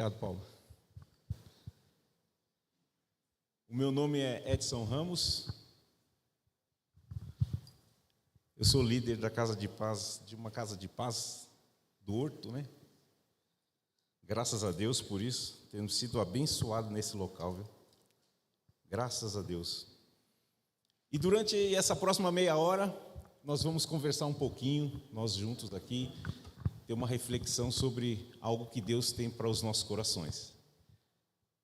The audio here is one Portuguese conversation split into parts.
Obrigado, Paulo. O meu nome é Edson Ramos. Eu sou líder da Casa de Paz, de uma Casa de Paz do Horto, né? Graças a Deus por isso, temos sido abençoados nesse local, viu? Graças a Deus. E durante essa próxima meia hora, nós vamos conversar um pouquinho, nós juntos aqui, ter uma reflexão sobre algo que Deus tem para os nossos corações.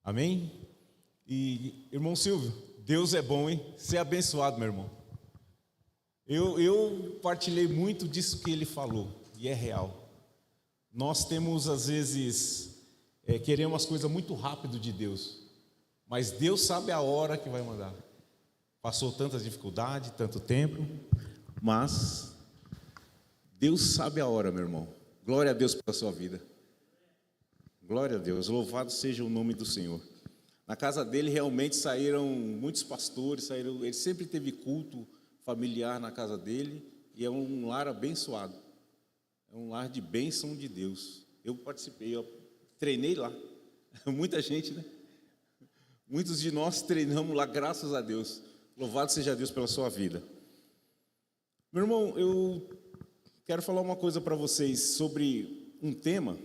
Amém? E, irmão Silvio, Deus é bom, hein? Ser abençoado, meu irmão. Eu partilhei muito disso que ele falou, e é real. Nós temos, às vezes, queremos as coisas muito rápido de Deus, mas Deus sabe a hora que vai mandar. Passou tanta dificuldade, tanto tempo, mas Deus sabe a hora, meu irmão. Glória a Deus pela sua vida. Glória a Deus, louvado seja o nome do Senhor. Na casa dele realmente saíram muitos pastores, ele sempre teve culto familiar na casa dele, e é um lar abençoado, é um lar de bênção de Deus. Eu participei, eu treinei lá, muita gente, né? Muitos de nós treinamos lá, graças a Deus. Louvado seja Deus pela sua vida. Meu irmão, eu quero falar uma coisa para vocês sobre um tema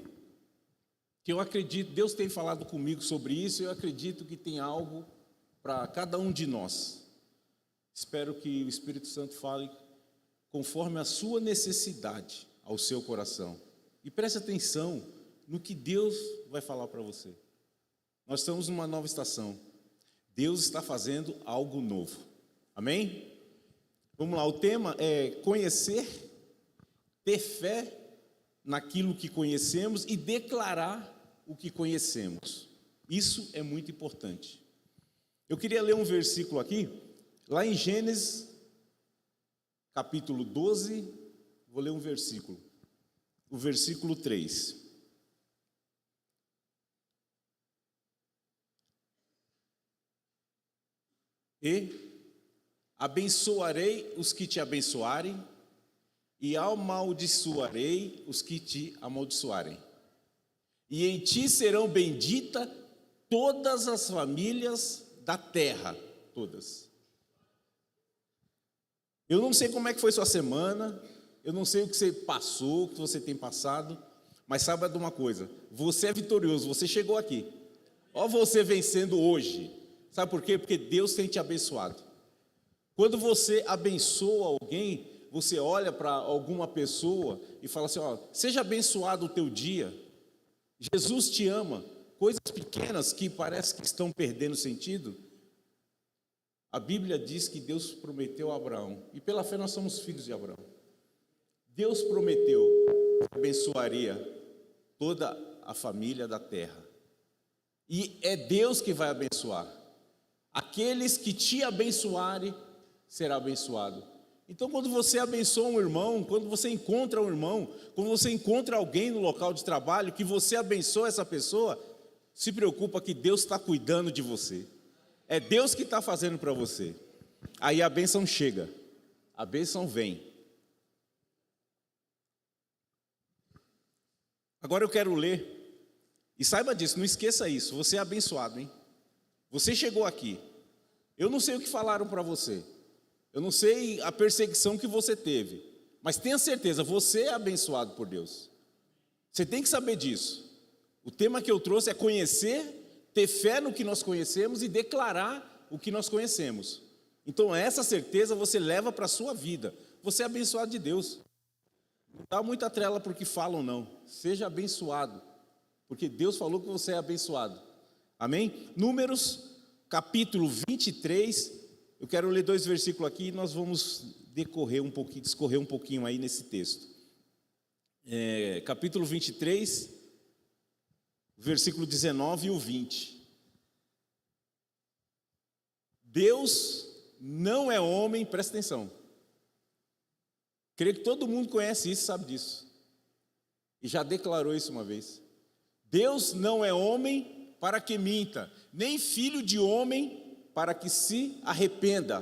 que eu acredito, Deus tem falado comigo sobre isso, e eu acredito que tem algo para cada um de nós. Espero que o Espírito Santo fale conforme a sua necessidade ao seu coração. E preste atenção no que Deus vai falar para você. Nós estamos numa nova estação. Deus está fazendo algo novo. Amém? Vamos lá, o tema é conhecer, ter fé naquilo que conhecemos e declarar o que conhecemos. Isso é muito importante. Eu queria ler um versículo aqui, lá em Gênesis, capítulo 12, vou ler um versículo, o versículo 3. E abençoarei os que te abençoarem, e amaldiçoarei os que te amaldiçoarem. E em ti serão benditas todas as famílias da terra, todas. Eu não sei como é que foi sua semana, eu não sei o que você passou, o que você tem passado, mas saiba de uma coisa, você é vitorioso, você chegou aqui. Ó, você vencendo hoje. Sabe por quê? Porque Deus tem te abençoado. Quando você abençoa alguém, você olha para alguma pessoa e fala assim, ó, seja abençoado o teu dia. Jesus te ama. Coisas pequenas que parece que estão perdendo sentido. A Bíblia diz que Deus prometeu a Abraão, e pela fé nós somos filhos de Abraão. Deus prometeu que abençoaria toda a família da terra. E é Deus que vai abençoar. Aqueles que te abençoarem, será abençoado. Então, quando você abençoa um irmão, quando você encontra um irmão, quando você encontra alguém no local de trabalho, que você abençoa essa pessoa, se preocupa que Deus está cuidando de você. É Deus que está fazendo para você. Aí a bênção chega, a bênção vem. Agora eu quero ler, e saiba disso, não esqueça isso, você é abençoado, hein? Você chegou aqui, eu não sei o que falaram para você, eu não sei a perseguição que você teve, mas tenha certeza, você é abençoado por Deus. Você tem que saber disso. O tema que eu trouxe é conhecer, ter fé no que nós conhecemos e declarar o que nós conhecemos. Então essa certeza você leva para a sua vida. Você é abençoado de Deus. Não dá muita trela por que falam, não. Seja abençoado, porque Deus falou que você é abençoado. Amém? Números, capítulo 23, eu quero ler 2 versículos aqui e nós vamos discorrer um pouquinho aí nesse texto. Capítulo 23, versículo 19 e o 20. Deus não é homem, presta atenção. Creio que todo mundo conhece isso, sabe disso. E já declarou isso uma vez. Deus não é homem para que minta, nem filho de homem para que se arrependa.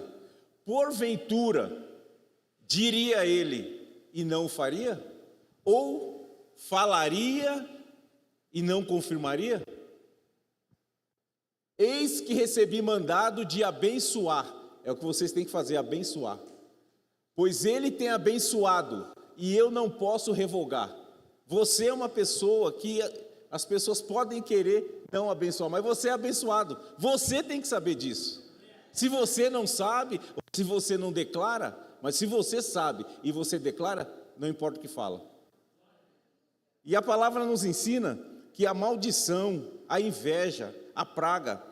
Porventura, diria ele, e não o faria? Ou falaria e não confirmaria? Eis que recebi mandado de abençoar. É o que vocês têm que fazer, abençoar. Pois ele tem abençoado e eu não posso revogar. Você é uma pessoa que as pessoas podem querer não abençoar, mas você é abençoado. Você tem que saber disso. Se você não sabe, ou se você não declara, mas se você sabe e você declara, não importa o que fala. E a palavra nos ensina que a maldição, a inveja, a praga,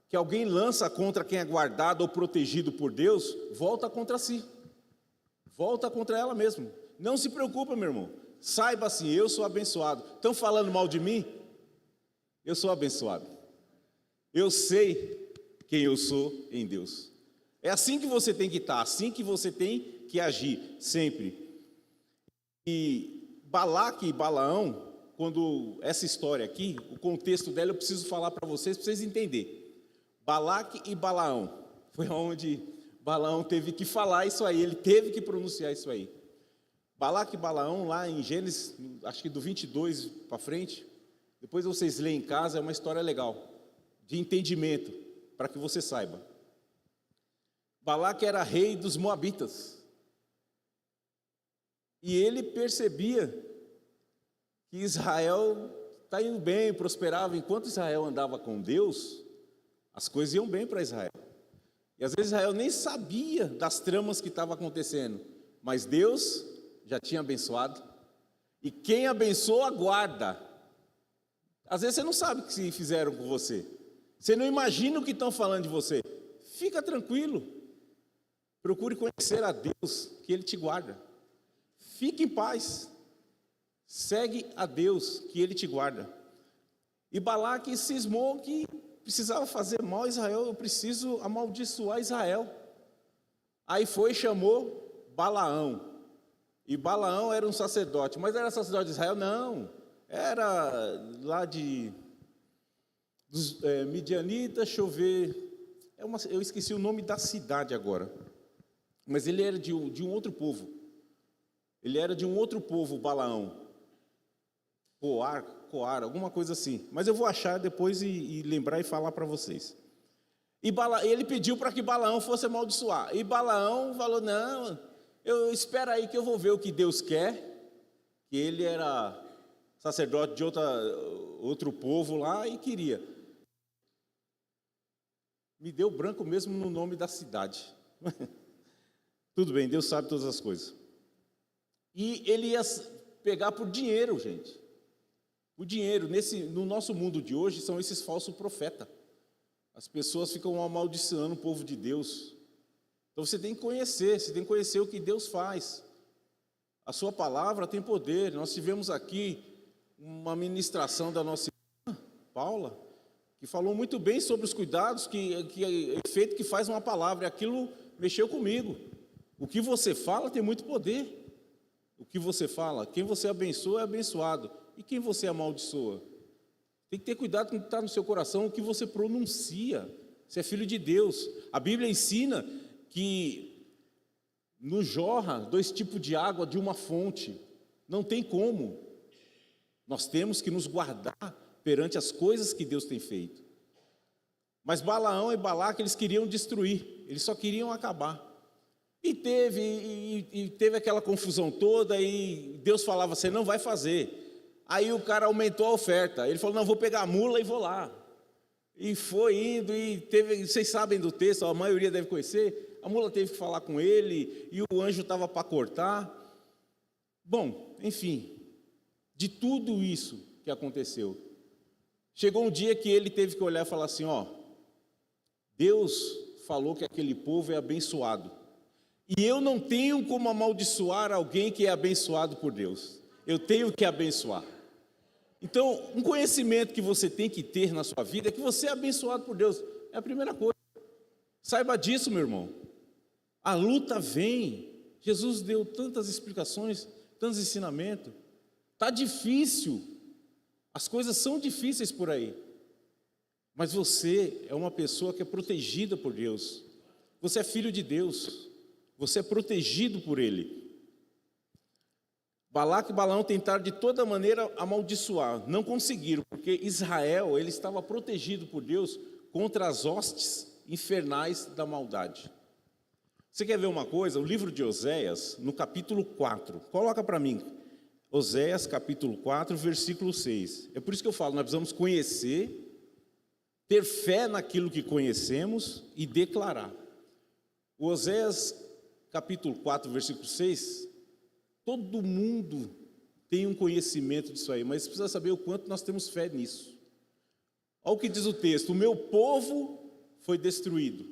que alguém lança contra quem é guardado ou protegido por Deus, volta contra si. Volta contra ela mesmo. Não se preocupa, meu irmão. Saiba assim, eu sou abençoado. Estão falando mal de mim? Eu sou abençoado. Eu sei quem eu sou em Deus. É assim que você tem que estar, assim que você tem que agir, sempre. E Balaque e Balaão, quando essa história aqui, o contexto dela eu preciso falar para vocês entenderem. Balaque e Balaão, foi onde Balaão teve que falar isso aí, ele teve que pronunciar isso aí. Balaque e Balaão, lá em Gênesis, acho que do 22 para frente, depois vocês leem em casa, é uma história legal, de entendimento, para que você saiba. Balaque era rei dos Moabitas, e ele percebia que Israel está indo bem, prosperava. Enquanto Israel andava com Deus, as coisas iam bem para Israel. E às vezes Israel nem sabia das tramas que estavam acontecendo, mas Deus já tinha abençoado. E quem abençoa, guarda. Às vezes você não sabe o que fizeram com você. Você não imagina o que estão falando de você. Fica tranquilo. Procure conhecer a Deus, que Ele te guarda. Fique em paz. Segue a Deus, que Ele te guarda. E Balaque cismou que precisava fazer mal a Israel, eu preciso amaldiçoar Israel. Aí foi e chamou Balaão. E Balaão era um sacerdote, mas era sacerdote de Israel? Não, era lá dos midianitas, deixa eu ver, eu esqueci o nome da cidade agora, mas ele era de um outro povo, ele era de um outro povo, Balaão, Coar, alguma coisa assim, mas eu vou achar depois e lembrar e falar para vocês. E ele pediu para que Balaão fosse amaldiçoar, e Balaão falou, não, espera aí que eu vou ver o que Deus quer, que ele era sacerdote de outro povo lá e queria. Me deu branco mesmo no nome da cidade. Tudo bem, Deus sabe todas as coisas. E ele ia pegar por dinheiro, gente. O dinheiro, no nosso mundo de hoje, são esses falsos profetas. As pessoas ficam amaldiçoando o povo de Deus. Então você tem que conhecer o que Deus faz. A sua palavra tem poder. Nós tivemos aqui uma ministração da nossa irmã, Paula, que falou muito bem sobre os cuidados, efeito que faz uma palavra, e aquilo mexeu comigo. O que você fala tem muito poder. O que você fala, quem você abençoa é abençoado. E quem você amaldiçoa? Tem que ter cuidado com o que está no seu coração, o que você pronuncia. Você é filho de Deus. A Bíblia ensina que nos jorra 2 tipos de água de uma fonte. Não tem como. Nós temos que nos guardar perante as coisas que Deus tem feito. Mas Balaão e Balaque, eles queriam destruir, eles só queriam acabar. E teve aquela confusão toda, e Deus falava, você não vai fazer. Aí o cara aumentou a oferta, ele falou, não, vou pegar a mula e vou lá. E foi indo, vocês sabem do texto, a maioria deve conhecer, a mula teve que falar com ele, e o anjo estava para cortar. Bom, enfim, de tudo isso que aconteceu, chegou um dia que ele teve que olhar e falar assim, Deus falou que aquele povo é abençoado, e eu não tenho como amaldiçoar alguém que é abençoado por Deus, eu tenho que abençoar. Então, um conhecimento que você tem que ter na sua vida é que você é abençoado por Deus, é a primeira coisa. Saiba disso, meu irmão. A luta vem, Jesus deu tantas explicações, tantos ensinamentos, está difícil, as coisas são difíceis por aí, mas você é uma pessoa que é protegida por Deus, você é filho de Deus, você é protegido por Ele. Balaque e Balaão tentaram de toda maneira amaldiçoar, não conseguiram, porque Israel ele estava protegido por Deus contra as hostes infernais da maldade. Você quer ver uma coisa? O livro de Oséias, no capítulo 4, coloca para mim, Oséias capítulo 4, versículo 6. É por isso que eu falo, nós precisamos conhecer, ter fé naquilo que conhecemos e declarar. O Oséias capítulo 4, versículo 6, todo mundo tem um conhecimento disso aí, mas precisa saber o quanto nós temos fé nisso. Olha o que diz o texto: o meu povo foi destruído,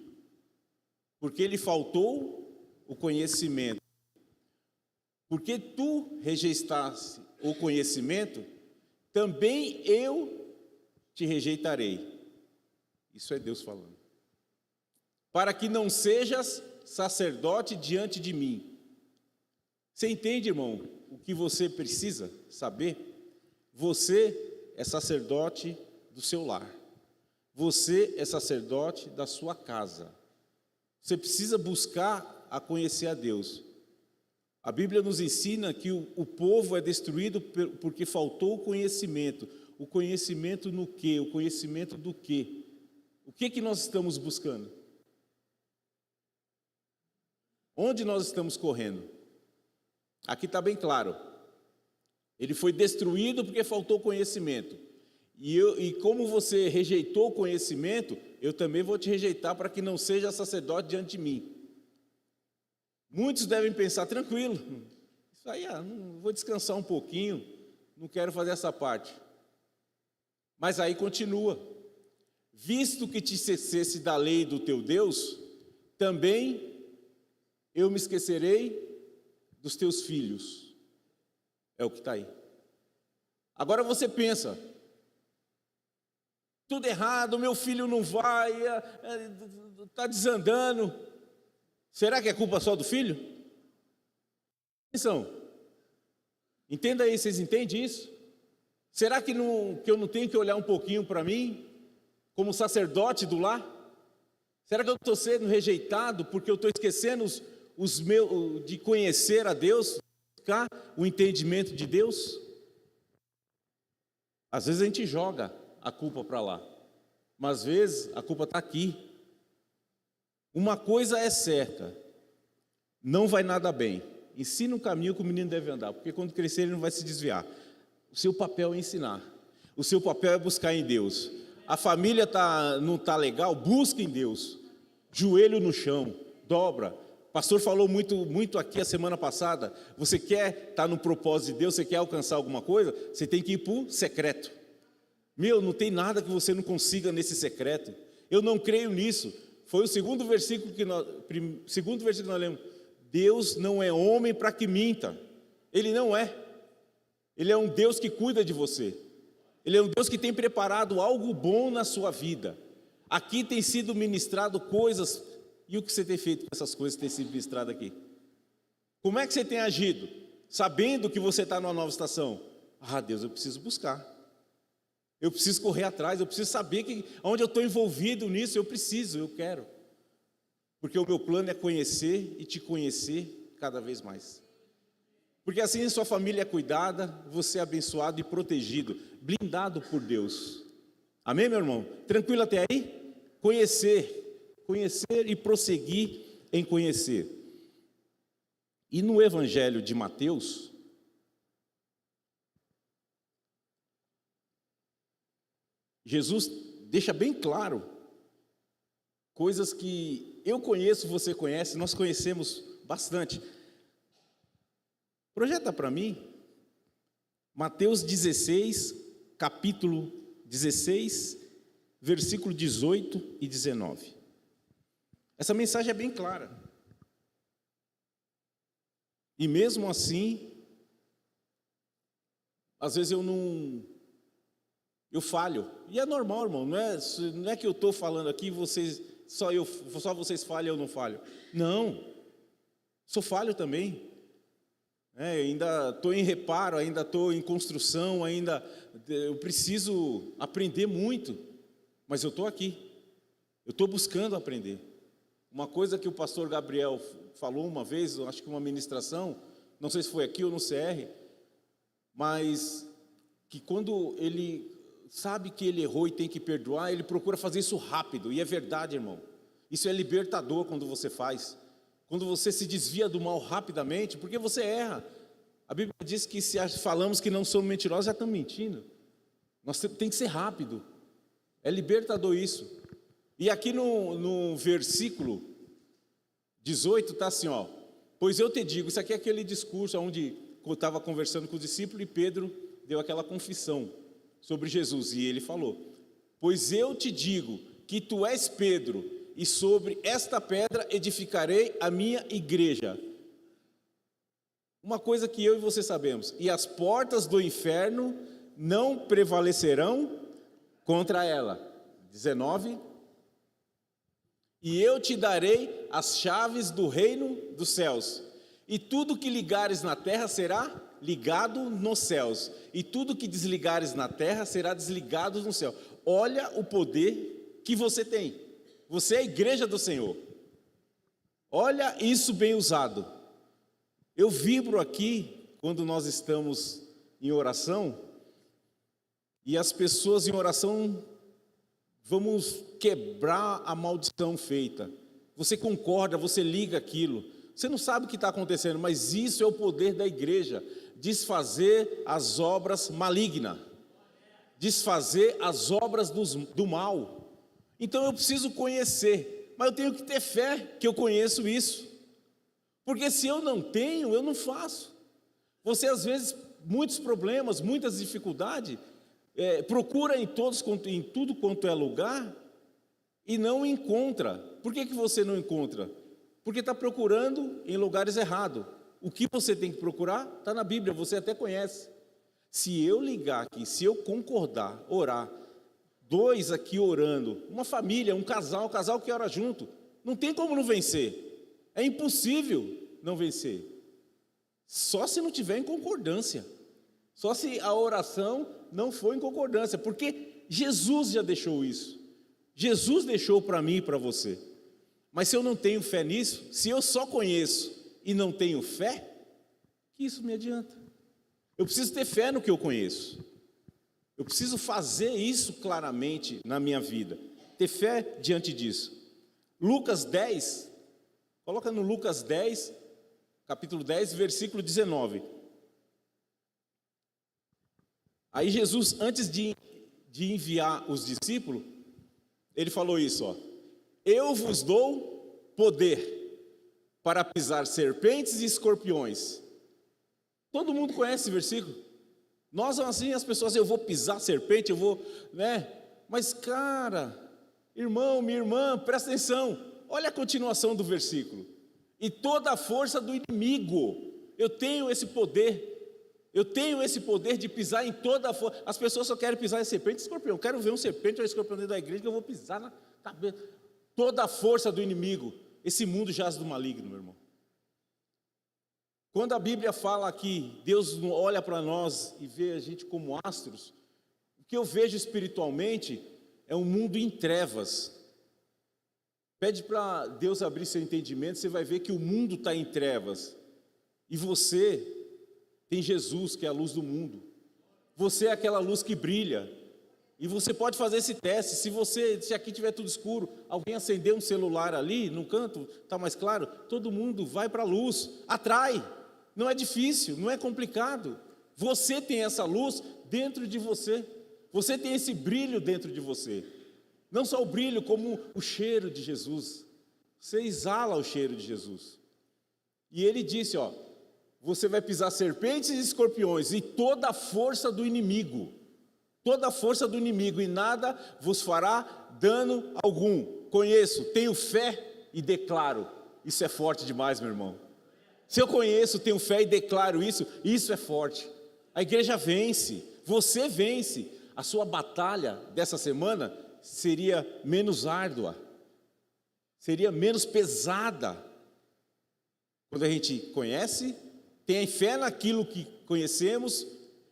porque lhe faltou o conhecimento. Porque tu rejeitaste o conhecimento, também eu te rejeitarei. Isso é Deus falando. Para que não sejas sacerdote diante de mim. Você entende, irmão, o que você precisa saber? Você é sacerdote do seu lar. Você é sacerdote da sua casa. Você precisa buscar a conhecer a Deus. A Bíblia nos ensina que o povo é destruído porque faltou o conhecimento. O conhecimento no quê? O conhecimento do quê? O que nós estamos buscando? Onde nós estamos correndo? Aqui está bem claro. Ele foi destruído porque faltou conhecimento. E como você rejeitou o conhecimento, eu também vou te rejeitar para que não seja sacerdote diante de mim. Muitos devem pensar, tranquilo, isso aí, não vou descansar um pouquinho, não quero fazer essa parte. Mas aí continua. Visto que te esquecesse da lei do teu Deus, também eu me esquecerei dos teus filhos. É o que está aí. Agora você pensa, tudo errado, meu filho não vai, está desandando. Será que é culpa só do filho? Atenção. Entenda aí, vocês entendem isso? Será que eu não tenho que olhar um pouquinho para mim, como sacerdote do lar? Será que eu estou sendo rejeitado porque eu estou esquecendo de conhecer a Deus, buscar o entendimento de Deus? Às vezes a gente joga a culpa para lá, mas às vezes a culpa está aqui. Uma coisa é certa, não vai nada bem. Ensina o caminho que o menino deve andar, porque quando crescer ele não vai se desviar. O seu papel é ensinar, o seu papel é buscar em Deus. A família não está legal, busca em Deus. Joelho no chão, dobra. O pastor falou muito aqui a semana passada. Você quer estar no propósito de Deus, você quer alcançar alguma coisa, você tem que ir para o secreto. Não tem nada que você não consiga nesse secreto. Eu não creio nisso. Foi o segundo versículo que nós lemos. Deus não é homem para que minta. Ele não é. Ele é um Deus que cuida de você. Ele é um Deus que tem preparado algo bom na sua vida. Aqui tem sido ministrado coisas. E o que você tem feito com essas coisas que tem sido ministrado aqui? Como é que você tem agido? Sabendo que você está numa nova estação. Deus, eu preciso buscar. Eu preciso correr atrás, eu preciso saber onde eu estou envolvido nisso, eu quero. Porque o meu plano é conhecer e te conhecer cada vez mais. Porque assim sua família é cuidada, você é abençoado e protegido, blindado por Deus. Amém, meu irmão? Tranquilo até aí? Conhecer e prosseguir em conhecer. E no Evangelho de Mateus, Jesus deixa bem claro coisas que eu conheço, você conhece, nós conhecemos bastante. Projeta para mim Mateus 16, capítulo 16, versículo 18 e 19. Essa mensagem é bem clara. E mesmo assim, às vezes eu falho, e é normal, irmão, não é que eu estou falando aqui, só vocês falham e eu não falho. Não, sou falho também. Ainda estou em reparo, ainda estou em construção, eu preciso aprender muito, mas eu estou aqui, eu estou buscando aprender. Uma coisa que o pastor Gabriel falou uma vez, acho que uma ministração, não sei se foi aqui ou no CR, mas que quando ele sabe que ele errou e tem que perdoar, ele procura fazer isso rápido, e é verdade, irmão. Isso é libertador quando você faz. Quando você se desvia do mal rapidamente, porque você erra. A Bíblia diz que se falamos que não somos mentirosos, já estamos mentindo. Tem que ser rápido. É libertador isso. E aqui no versículo 18 está assim, ó. Pois eu te digo, isso aqui é aquele discurso onde eu estava conversando com os discípulos e Pedro deu aquela confissão sobre Jesus. E ele falou, pois eu te digo que tu és Pedro, e sobre esta pedra edificarei a minha igreja. Uma coisa que eu e você sabemos, e as portas do inferno não prevalecerão contra ela. 19. E eu te darei as chaves do reino dos céus, e tudo que ligares na terra será ligado nos céus, e tudo que desligares na terra será desligado no céu. Olha o poder que você tem. Você é a igreja do Senhor. Olha isso bem usado. Eu vibro aqui quando nós estamos em oração, e as pessoas em oração, vamos quebrar a maldição feita. Você concorda, você liga aquilo. Você não sabe o que está acontecendo, mas isso é o poder da igreja. Desfazer as obras malignas. Desfazer as obras do mal. Então eu preciso conhecer, mas eu tenho que ter fé que eu conheço isso. Porque se eu não tenho, eu não faço. Você às vezes, muitos problemas, muitas dificuldades, procura em tudo quanto é lugar e não encontra. Por que você não encontra? Porque está procurando em lugares errados. O que você tem que procurar está na Bíblia, você até conhece. Se eu ligar aqui, se eu concordar, orar, 2 aqui orando, uma família, um casal que ora junto, não tem como não vencer. É impossível não vencer. Só se não tiver em concordância. Só se a oração não for em concordância, porque Jesus já deixou isso. Jesus deixou para mim e para você. Mas se eu não tenho fé nisso, se eu só conheço e não tenho fé, que isso me adianta? Eu preciso ter fé no que eu conheço. Eu preciso fazer isso claramente na minha vida. Ter fé diante disso. Lucas 10, coloca no Lucas 10, capítulo 10, versículo 19. Aí Jesus, antes de enviar os discípulos, ele falou isso, ó. Eu vos dou poder para pisar serpentes e escorpiões. Todo mundo conhece esse versículo. Nós assim, as pessoas, eu vou pisar serpente, eu vou, né? Mas cara, irmão, minha irmã, presta atenção. Olha a continuação do versículo. E toda a força do inimigo, eu tenho esse poder. Eu tenho esse poder de pisar em toda a força. As pessoas só querem pisar em serpente e escorpião. Eu quero ver um serpente ou um escorpião dentro da igreja que eu vou pisar na cabeça. Toda a força do inimigo. Esse mundo jaz do maligno, meu irmão. Quando a Bíblia fala aqui, Deus olha para nós e vê a gente como astros, o que eu vejo espiritualmente é um mundo em trevas. Pede para Deus abrir seu entendimento, você vai ver que o mundo está em trevas. E você tem Jesus, que é a luz do mundo. Você é aquela luz que brilha. E você pode fazer esse teste. Se aqui tiver tudo escuro, alguém acender um celular ali, no canto, está mais claro, todo mundo vai para a luz, atrai. Não é difícil, não é complicado. Você tem essa luz dentro de você. Você tem esse brilho dentro de você. Não só o brilho, como o cheiro de Jesus. Você exala o cheiro de Jesus. E ele disse, ó, você vai pisar serpentes e escorpiões e toda a força do inimigo. Toda a força do inimigo, e nada vos fará dano algum. Conheço, tenho fé e declaro. Isso é forte demais, meu irmão. Se eu conheço, tenho fé e declaro isso, isso é forte. A igreja vence, você vence. A sua batalha dessa semana seria menos árdua, seria menos pesada. Quando a gente conhece, tem fé naquilo que conhecemos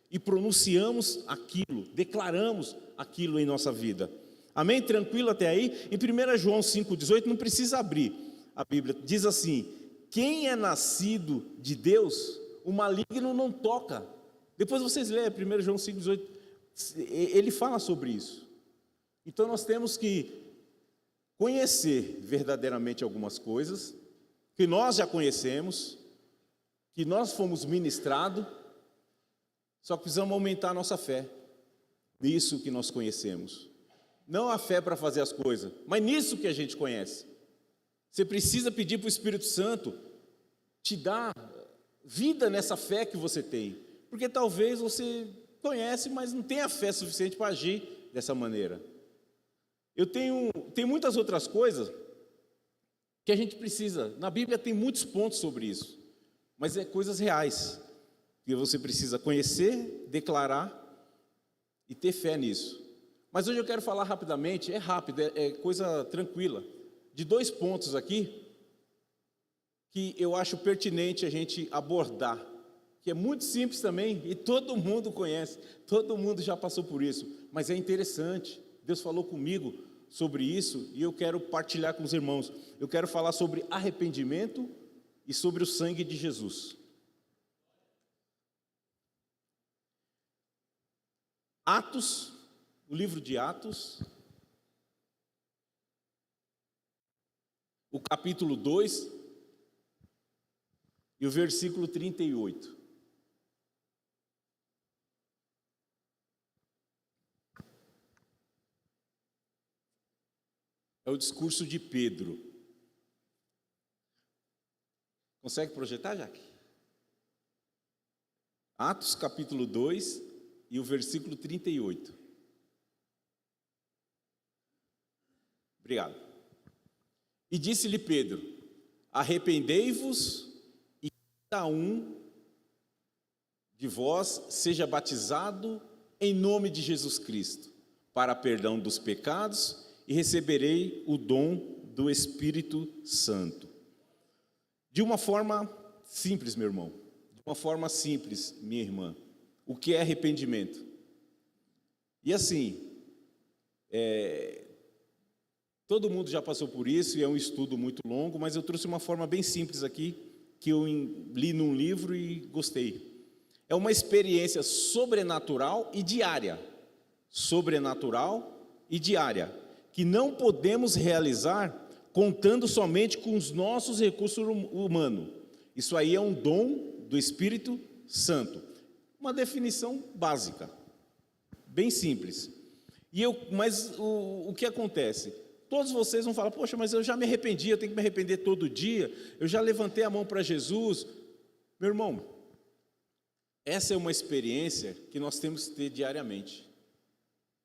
e pronunciamos aquilo, declaramos aquilo em nossa vida. Amém? Tranquilo até aí? Em 1 João 5,18, não precisa abrir a Bíblia, diz assim: quem é nascido de Deus, o maligno não toca Depois vocês leem 1 João 5,18, ele fala sobre isso. Então nós temos que conhecer verdadeiramente algumas coisas, que nós já conhecemos, que nós fomos ministrados, só que precisamos aumentar a nossa fé, nisso que nós conhecemos. Não a fé para fazer as coisas, mas nisso que a gente conhece. Você precisa pedir para o Espírito Santo te dar vida nessa fé que você tem, porque talvez você conhece, mas não tenha fé suficiente para agir dessa maneira. Tem muitas outras coisas que a gente precisa, na Bíblia tem muitos pontos sobre isso, mas é coisas reais, que você precisa conhecer, declarar e ter fé nisso. Mas hoje eu quero falar rapidamente, é rápido, é coisa tranquila, de 2 pontos aqui, que eu acho pertinente a gente abordar, que é muito simples também, e todo mundo conhece, todo mundo já passou por isso, mas é interessante, Deus falou comigo sobre isso, e eu quero partilhar com os irmãos. Eu quero falar sobre arrependimento e sobre o sangue de Jesus. Atos, o livro de Atos, o capítulo 2 e o versículo 38. É o discurso de Pedro. Consegue projetar, Jaque? Atos capítulo 2 e o versículo 38. Obrigado. E disse-lhe Pedro: arrependei-vos e cada um de vós seja batizado em nome de Jesus Cristo, para perdão dos pecados, e receberei o dom do Espírito Santo. De uma forma simples, meu irmão, de uma forma simples, minha irmã, o que é arrependimento? E assim, todo mundo já passou por isso, e é um estudo muito longo, mas eu trouxe uma forma bem simples aqui, que eu li num livro e gostei. É uma experiência sobrenatural e diária, que não podemos realizar contando somente com os nossos recursos humanos. Isso aí é um dom do Espírito Santo. Uma definição básica, bem simples. Mas o que acontece? Todos vocês vão falar: poxa, mas eu já me arrependi, eu tenho que me arrepender todo dia, eu já levantei a mão para Jesus. Meu irmão, essa é uma experiência que nós temos que ter diariamente.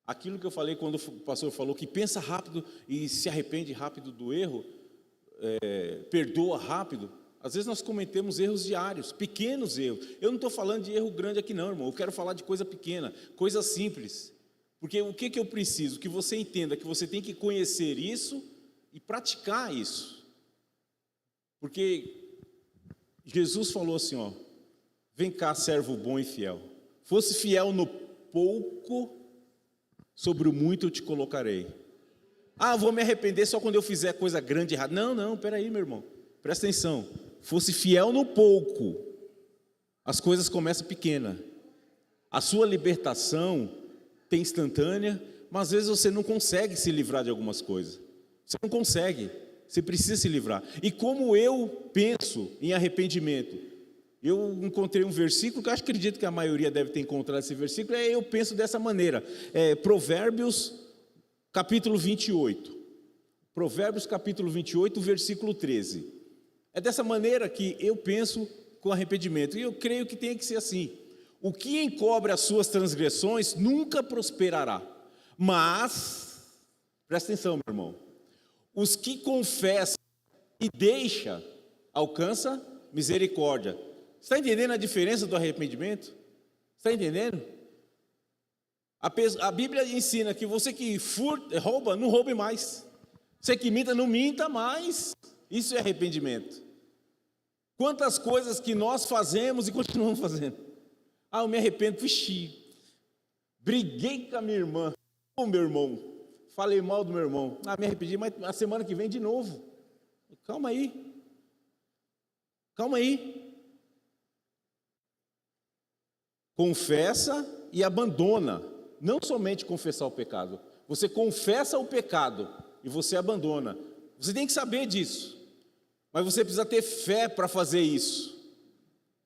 Aquilo que eu falei quando o pastor falou que pensa rápido e se arrepende rápido do erro, perdoa rápido. Às vezes nós cometemos erros diários, pequenos erros. Eu não estou falando de erro grande aqui não, irmão. Eu quero falar de coisa pequena, coisa simples. Porque o que eu preciso? Que você entenda que você tem que conhecer isso e praticar isso. Porque Jesus falou assim, ó: vem cá, servo bom e fiel. Fosse fiel no pouco, sobre o muito eu te colocarei. Ah, vou me arrepender só quando eu fizer coisa grande e errada. Não, peraí, meu irmão, presta atenção. Fosse fiel no pouco, as coisas começam pequena. A sua libertação tem instantânea, mas às vezes você não consegue se livrar de algumas coisas. Você não consegue, você precisa se livrar. E como eu penso em arrependimento, eu encontrei um versículo que eu acredito que a maioria deve ter encontrado esse versículo, eu penso dessa maneira, Provérbios capítulo 28, Provérbios capítulo 28, versículo 13, é dessa maneira que eu penso com arrependimento, e eu creio que tem que ser assim: o que encobre as suas transgressões nunca prosperará, mas, presta atenção, meu irmão, os que confessam e deixam, alcança misericórdia. Está entendendo a diferença do arrependimento? Está entendendo? A Bíblia ensina que você que rouba, não roube mais. Você que minta, não minta mais. Isso é arrependimento. Quantas coisas que nós fazemos e continuamos fazendo. Ah, eu me arrependo, briguei com a minha irmã, com o meu irmão, falei mal do meu irmão. Ah, me arrependi, mas a semana que vem de novo. Calma aí. confessa e abandona. Não somente confessar o pecado, você confessa o pecado e você abandona. Você tem que saber disso, mas você precisa ter fé para fazer isso.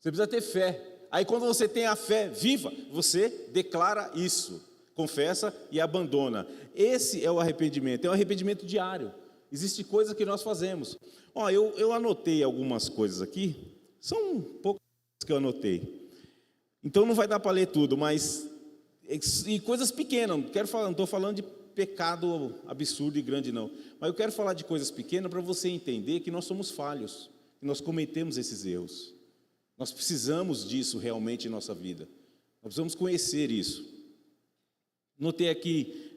Você precisa ter fé. Aí quando você tem a fé viva, você declara isso, confessa e abandona. Esse é o arrependimento, é um arrependimento diário. Existem coisas que nós fazemos. Eu anotei algumas coisas aqui, são poucas que eu anotei. Então não vai dar para ler tudo, mas e coisas pequenas, não estou falando de pecado absurdo e grande não, mas eu quero falar de coisas pequenas para você entender que nós somos falhos, que nós cometemos esses erros. Nós precisamos disso realmente em nossa vida, nós precisamos conhecer isso. Notei aqui,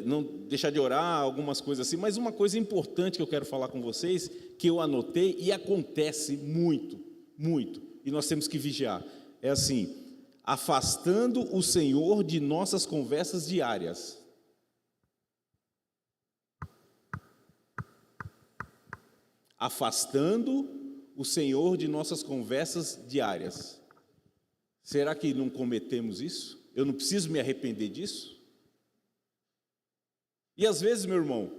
não deixar de orar, algumas coisas assim, mas uma coisa importante que eu quero falar com vocês, que eu anotei e acontece muito, muito, e nós temos que vigiar, é assim: afastando o Senhor de nossas conversas diárias. Afastando o Senhor de nossas conversas diárias. Será que não cometemos isso? Eu não preciso me arrepender disso? E às vezes, meu irmão,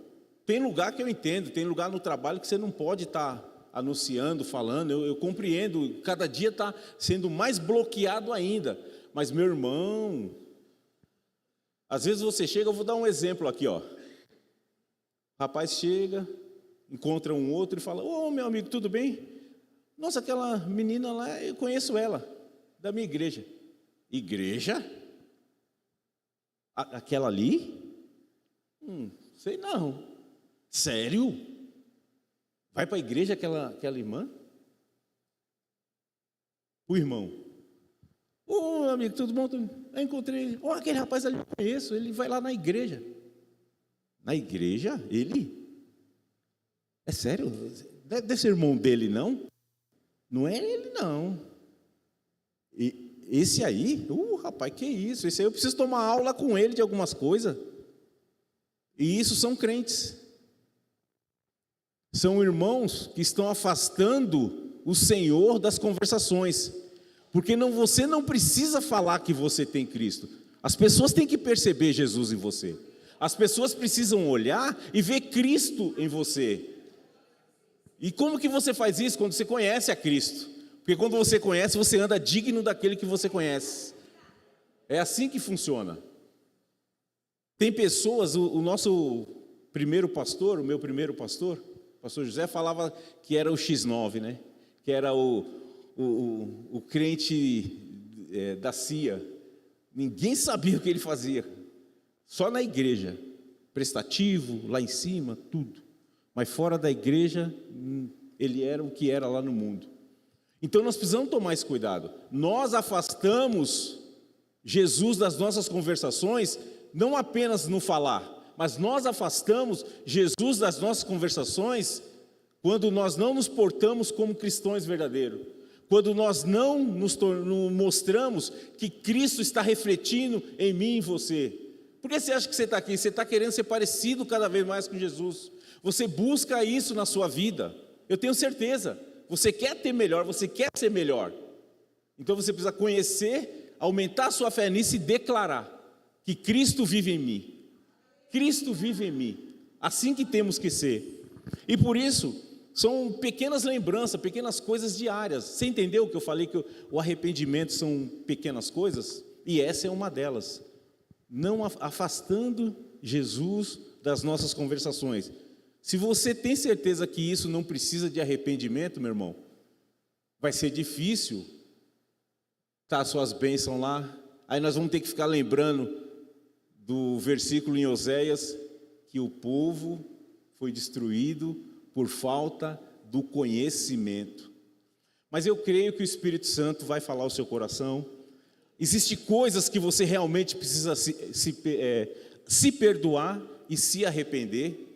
tem lugar que eu entendo, tem lugar no trabalho que você não pode estar anunciando, falando, eu compreendo, cada dia está sendo mais bloqueado ainda, mas meu irmão, às vezes você chega, eu vou dar um exemplo aqui, ó. O rapaz chega, encontra um outro e fala: ô meu amigo, tudo bem? Nossa, aquela menina lá, eu conheço ela, da minha igreja. Igreja? Aquela ali? Sei não. Sério? Vai para a igreja aquela irmã? O irmão: ô amigo, tudo bom? Eu encontrei, aquele rapaz ali eu conheço, ele vai lá na igreja. Na igreja? Ele? É sério? Deve ser irmão dele, não? Não é ele, não. E esse aí, rapaz, que isso? Esse aí eu preciso tomar aula com ele de algumas coisas. E isso são crentes. São irmãos que estão afastando o Senhor das conversações. Porque você não precisa falar que você tem Cristo. As pessoas têm que perceber Jesus em você. As pessoas precisam olhar e ver Cristo em você. E como que você faz isso? Quando você conhece a Cristo. Porque quando você conhece, você anda digno daquele que você conhece. É assim que funciona. Tem pessoas, o nosso primeiro pastor, o meu primeiro pastor, o pastor José, falava que era o X9, né? Que era o crente da CIA. Ninguém sabia o que ele fazia. Só na igreja. Prestativo, lá em cima, tudo. Mas fora da igreja, ele era o que era lá no mundo. Então nós precisamos tomar esse cuidado. Nós afastamos Jesus das nossas conversações, não apenas no falar, mas nós afastamos Jesus das nossas conversações quando nós não nos portamos como cristãos verdadeiros, quando nós não mostramos que Cristo está refletindo em mim e em você. Por que você acha que você está aqui? Você está querendo ser parecido cada vez mais com Jesus. Você busca isso na sua vida, eu tenho certeza. Você quer ter melhor, você quer ser melhor. Então você precisa conhecer, aumentar a sua fé nisso e declarar que Cristo vive em mim. Cristo vive em mim. Assim que temos que ser. E por isso, são pequenas lembranças, pequenas coisas diárias. Você entendeu que eu falei que o arrependimento são pequenas coisas? E essa é uma delas. Não afastando Jesus das nossas conversações. Se você tem certeza que isso não precisa de arrependimento, meu irmão, vai ser difícil tá suas bênçãos lá. Aí nós vamos ter que ficar lembrando do versículo em Oséias, que o povo foi destruído por falta do conhecimento. Mas eu creio que o Espírito Santo vai falar ao seu coração. Existem coisas que você realmente precisa se perdoar e se arrepender.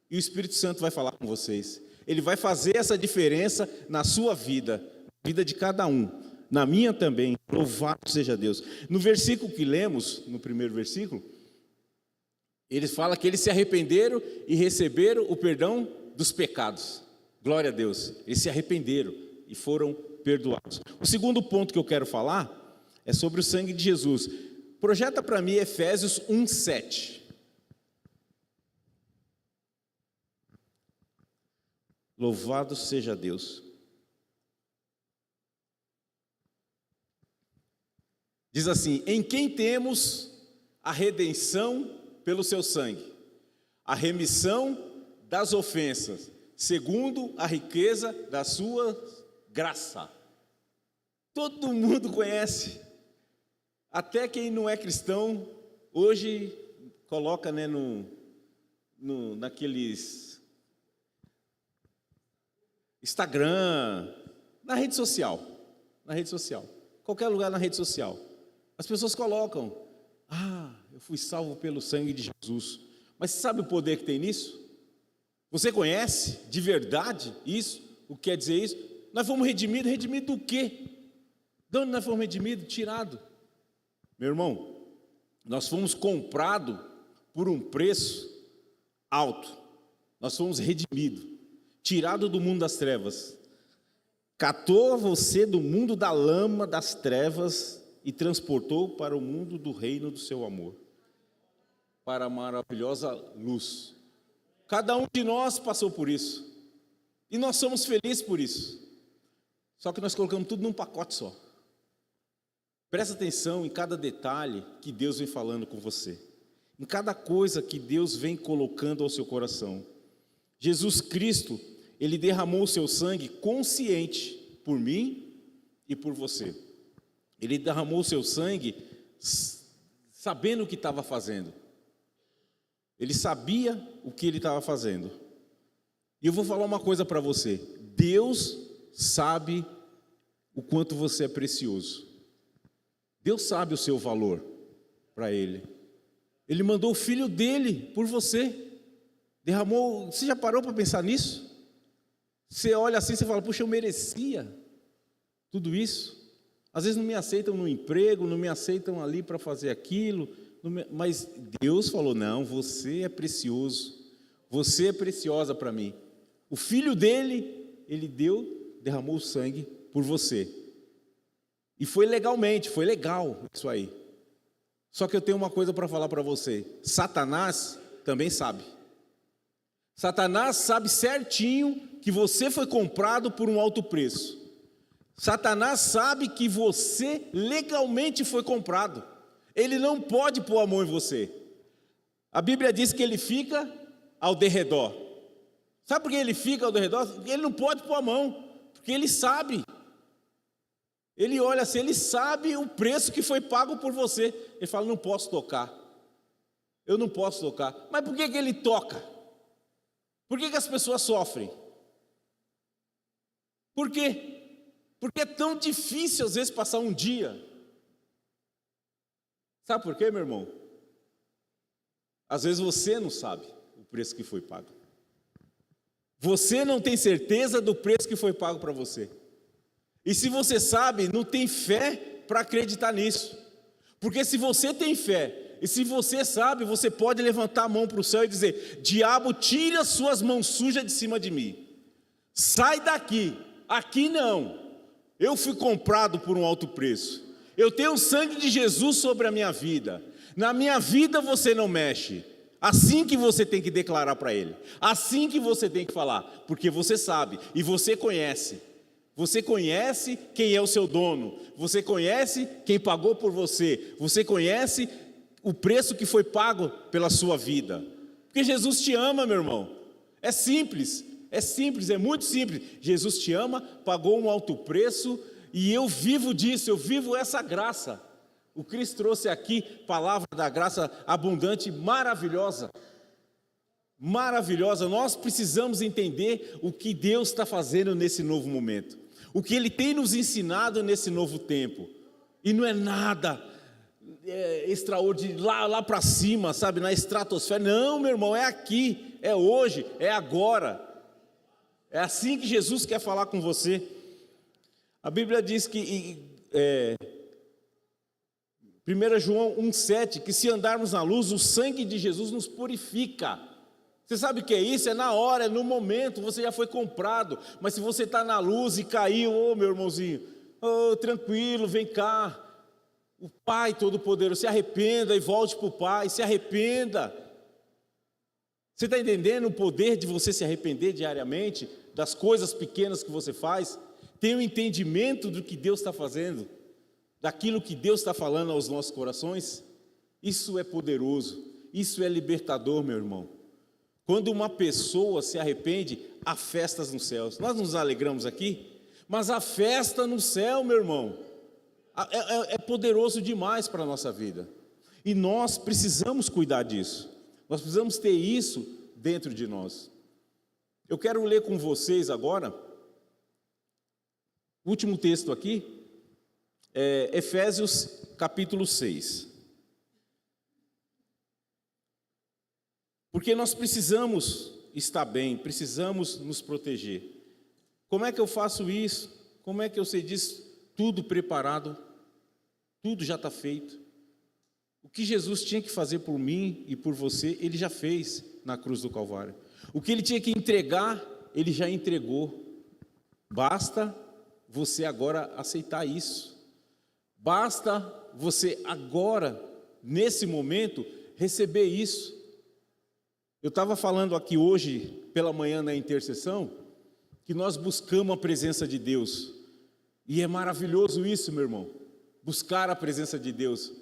E o Espírito Santo vai falar com vocês. Ele vai fazer essa diferença na sua vida, na vida de cada um, na minha também. Louvado seja Deus. No versículo que lemos, no primeiro versículo, ele fala que eles se arrependeram e receberam o perdão dos pecados. Glória a Deus. Eles se arrependeram e foram perdoados. O segundo ponto que eu quero falar É sobre o sangue de Jesus. Projeta para mim Efésios 1:7. Louvado seja Deus. Diz assim: em quem temos a redenção pelo seu sangue, a remissão das ofensas, segundo a riqueza da sua graça. Todo mundo conhece, até quem não é cristão, hoje coloca, né, naqueles Instagram, na rede social, qualquer lugar na rede social, as pessoas colocam: eu fui salvo pelo sangue de Jesus. Mas você sabe o poder que tem nisso? Você conhece de verdade isso? O que quer dizer isso? Nós fomos redimidos do quê? De onde nós fomos redimidos? Tirado. Meu irmão, nós fomos comprados por um preço alto. Nós fomos redimidos, tirado do mundo das trevas, catou você do mundo da lama, das trevas, e transportou para o mundo do reino do seu amor, para a maravilhosa luz. Cada um de nós passou por isso, e nós somos felizes por isso. Só que nós colocamos tudo num pacote só. Presta atenção em cada detalhe que Deus vem falando com você, em cada coisa que Deus vem colocando ao seu coração. Jesus Cristo, Ele derramou o seu sangue consciente por mim e por você. Ele derramou o seu sangue sabendo o que estava fazendo. Ele sabia o que ele estava fazendo. E eu vou falar uma coisa para você: Deus sabe o quanto você é precioso. Deus sabe o seu valor para Ele. Ele mandou o Filho dele por você. Derramou. Você já parou para pensar nisso? Você olha assim e fala: puxa, eu merecia tudo isso. Às vezes não me aceitam no emprego, não me aceitam ali para fazer aquilo, mas Deus falou: não, você é precioso, você é preciosa para mim. O Filho dele, ele derramou o sangue por você. E foi legalmente, foi legal isso aí. Só que eu tenho uma coisa para falar para você: Satanás também sabe. Satanás sabe certinho que você foi comprado por um alto preço. Satanás sabe que você legalmente foi comprado. Ele não pode pôr a mão em você. A Bíblia diz que ele fica ao derredor. Sabe por que ele fica ao derredor? Porque ele não pode pôr a mão, porque ele sabe. Ele olha assim, ele sabe o preço que foi pago por você. Ele fala: não posso tocar. Eu não posso tocar. Mas por que ele toca? Por que as pessoas sofrem? Por quê? Porque é tão difícil às vezes passar um dia. Sabe por quê, meu irmão? Às vezes você não sabe o preço que foi pago. Você não tem certeza do preço que foi pago para você. E se você sabe, não tem fé para acreditar nisso. Porque se você tem fé, e se você sabe, você pode levantar a mão para o céu e dizer: diabo, tire as suas mãos sujas de cima de mim. Sai daqui, aqui não. Eu fui comprado por um alto preço. Eu tenho o sangue de Jesus sobre a minha vida. Na minha vida você não mexe. Assim que você tem que declarar para Ele. Assim que você tem que falar. Porque você sabe e você conhece. Você conhece quem é o seu dono. Você conhece quem pagou por você. Você conhece o preço que foi pago pela sua vida. Porque Jesus te ama, meu irmão. É simples. É simples, é muito simples. Jesus te ama, pagou um alto preço, e eu vivo disso, eu vivo essa graça. O Cristo trouxe aqui palavra da graça abundante, maravilhosa. Maravilhosa. Nós precisamos entender o que Deus está fazendo nesse novo momento. O que Ele tem nos ensinado nesse novo tempo. E não é nada extraordinário, lá para cima, sabe, na estratosfera. Não, meu irmão, é aqui, é hoje, é agora. É assim que Jesus quer falar com você. A Bíblia diz que 1 João 1,7, que se andarmos na luz, o sangue de Jesus nos purifica. Você sabe o que é isso? É na hora, é no momento, você já foi comprado. Mas se você está na luz e caiu, meu irmãozinho, tranquilo, vem cá. O Pai Todo-Poderoso, se arrependa e volte para o Pai, se arrependa. Você está entendendo o poder de você se arrepender diariamente das coisas pequenas que você faz? Tenha um entendimento do que Deus está fazendo, daquilo que Deus está falando aos nossos corações. Isso é poderoso, isso é libertador, meu irmão. Quando uma pessoa se arrepende, há festas nos céus. Nós nos alegramos aqui, mas há festa no céu, meu irmão. É poderoso demais para a nossa vida. E nós precisamos cuidar disso. Nós precisamos ter isso dentro de nós. Eu quero ler com vocês agora, o último texto aqui, Efésios capítulo 6. Porque nós precisamos estar bem, precisamos nos proteger. Como é que eu faço isso? Como é que eu sei disso? Tudo preparado, tudo já está feito. O que Jesus tinha que fazer por mim e por você, Ele já fez na cruz do Calvário. O que Ele tinha que entregar, Ele já entregou. Basta você agora aceitar isso. Basta você agora, nesse momento, receber isso. Eu estava falando aqui hoje, pela manhã na intercessão, que nós buscamos a presença de Deus. E é maravilhoso isso, meu irmão, buscar a presença de Deus.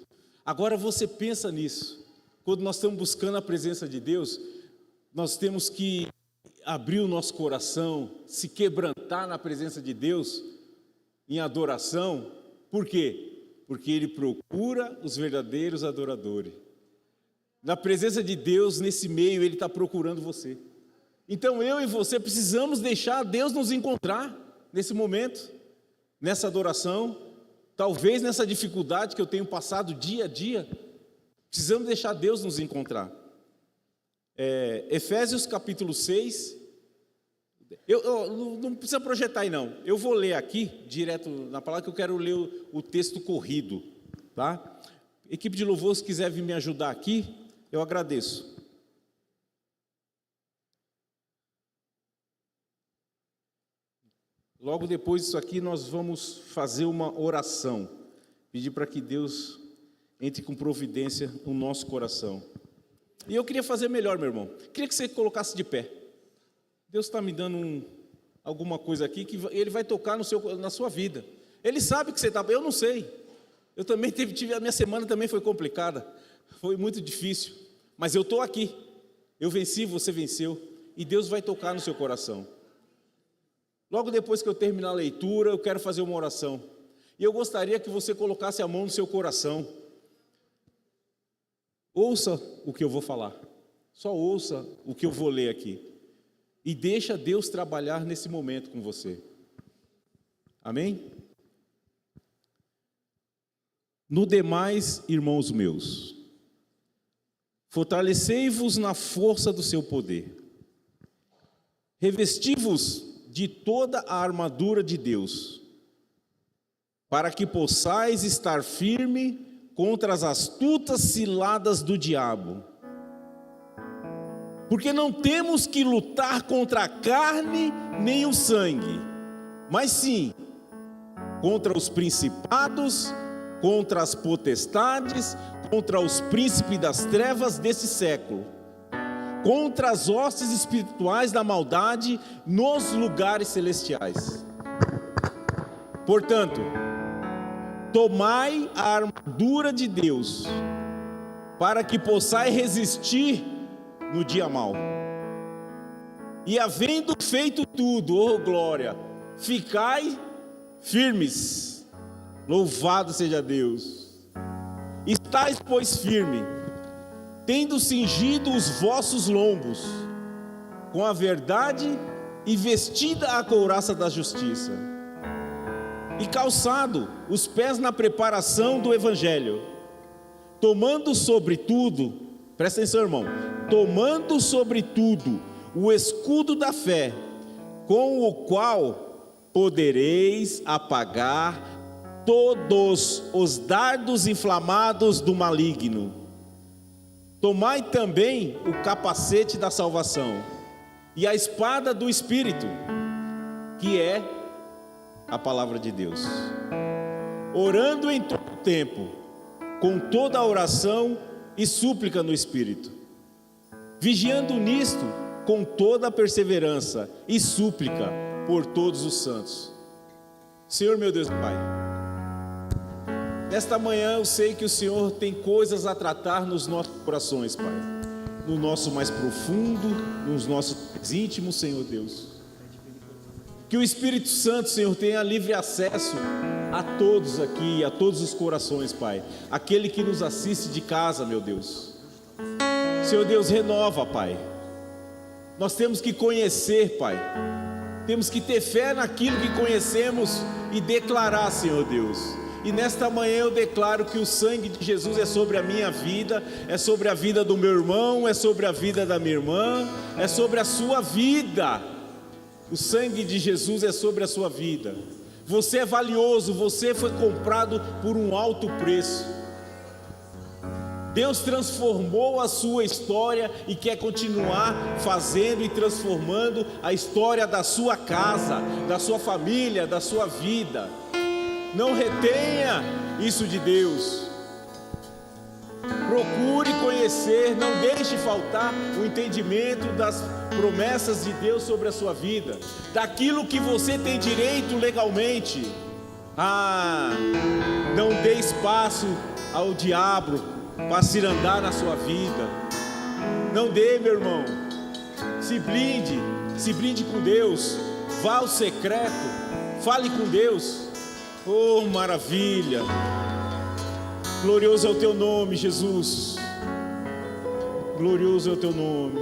Agora você pensa nisso. Quando nós estamos buscando a presença de Deus, nós temos que abrir o nosso coração, se quebrantar na presença de Deus, em adoração. Por quê? Porque Ele procura os verdadeiros adoradores. Na presença de Deus, nesse meio, Ele está procurando você. Então eu e você precisamos deixar Deus nos encontrar nesse momento, nessa adoração, talvez nessa dificuldade que eu tenho passado dia a dia. Precisamos deixar Deus nos encontrar. Efésios capítulo 6. Não precisa projetar aí não. Eu vou ler aqui, direto na palavra, que eu quero ler o texto corrido, tá? Equipe de louvor, se quiser vir me ajudar aqui, eu agradeço. Logo depois disso aqui, nós vamos fazer uma oração. Pedir para que Deus entre com providência no nosso coração. E eu queria fazer melhor, meu irmão. Queria que você colocasse de pé. Deus está me dando alguma coisa aqui que Ele vai tocar na sua vida. Ele sabe que você está... Eu não sei. Eu também a minha semana também foi complicada. Foi muito difícil. Mas eu estou aqui. Eu venci, você venceu. E Deus vai tocar no seu coração. Logo depois que eu terminar a leitura, eu quero fazer uma oração. E eu gostaria que você colocasse a mão no seu coração. Ouça o que eu vou falar. Só ouça o que eu vou ler aqui. E deixa Deus trabalhar nesse momento com você. Amém? No demais, irmãos meus, fortalecei-vos na força do seu poder. Revesti-vos de toda a armadura de Deus, para que possais estar firme contra as astutas ciladas do diabo. Porque não temos que lutar contra a carne nem o sangue, mas sim contra os principados, contra as potestades, contra os príncipes das trevas desse século, contra as hostes espirituais da maldade nos lugares celestiais. Portanto, tomai a armadura de Deus, para que possais resistir no dia mau. E havendo feito tudo, oh glória, ficai firmes. Louvado seja Deus. Estais, pois, firme, tendo cingido os vossos lombos com a verdade e vestida a couraça da justiça, e calçado os pés na preparação do evangelho, tomando sobretudo, presta atenção, irmão, tomando sobretudo o escudo da fé, com o qual podereis apagar todos os dardos inflamados do maligno. Tomai também o capacete da salvação e a espada do Espírito, que é a palavra de Deus, orando em todo tempo com toda a oração e súplica no Espírito, vigiando nisto com toda a perseverança e súplica por todos os santos. Senhor meu Deus e Pai, nesta manhã eu sei que o Senhor tem coisas a tratar nos nossos corações, Pai, no nosso mais profundo, nos nossos mais íntimos, Senhor Deus. Que o Espírito Santo, Senhor, tenha livre acesso a todos aqui, a todos os corações, Pai. Aquele que nos assiste de casa, meu Deus. Senhor Deus, renova, Pai. Nós temos que conhecer, Pai. Temos que ter fé naquilo que conhecemos e declarar, Senhor Deus. E nesta manhã eu declaro que o sangue de Jesus é sobre a minha vida, é sobre a vida do meu irmão, é sobre a vida da minha irmã, é sobre a sua vida. O sangue de Jesus é sobre a sua vida. Você é valioso, você foi comprado por um alto preço. Deus transformou a sua história e quer continuar fazendo e transformando a história da sua casa, da sua família, da sua vida. Não retenha isso de Deus. Procure conhecer, não deixe faltar o entendimento das promessas de Deus sobre a sua vida, daquilo que você tem direito legalmente. Não dê espaço ao diabo para cirandar na sua vida. Não dê, meu irmão. Se blinde com Deus. Vá ao secreto, fale com Deus. Oh, maravilha! Glorioso é o teu nome, Jesus. Glorioso é o teu nome.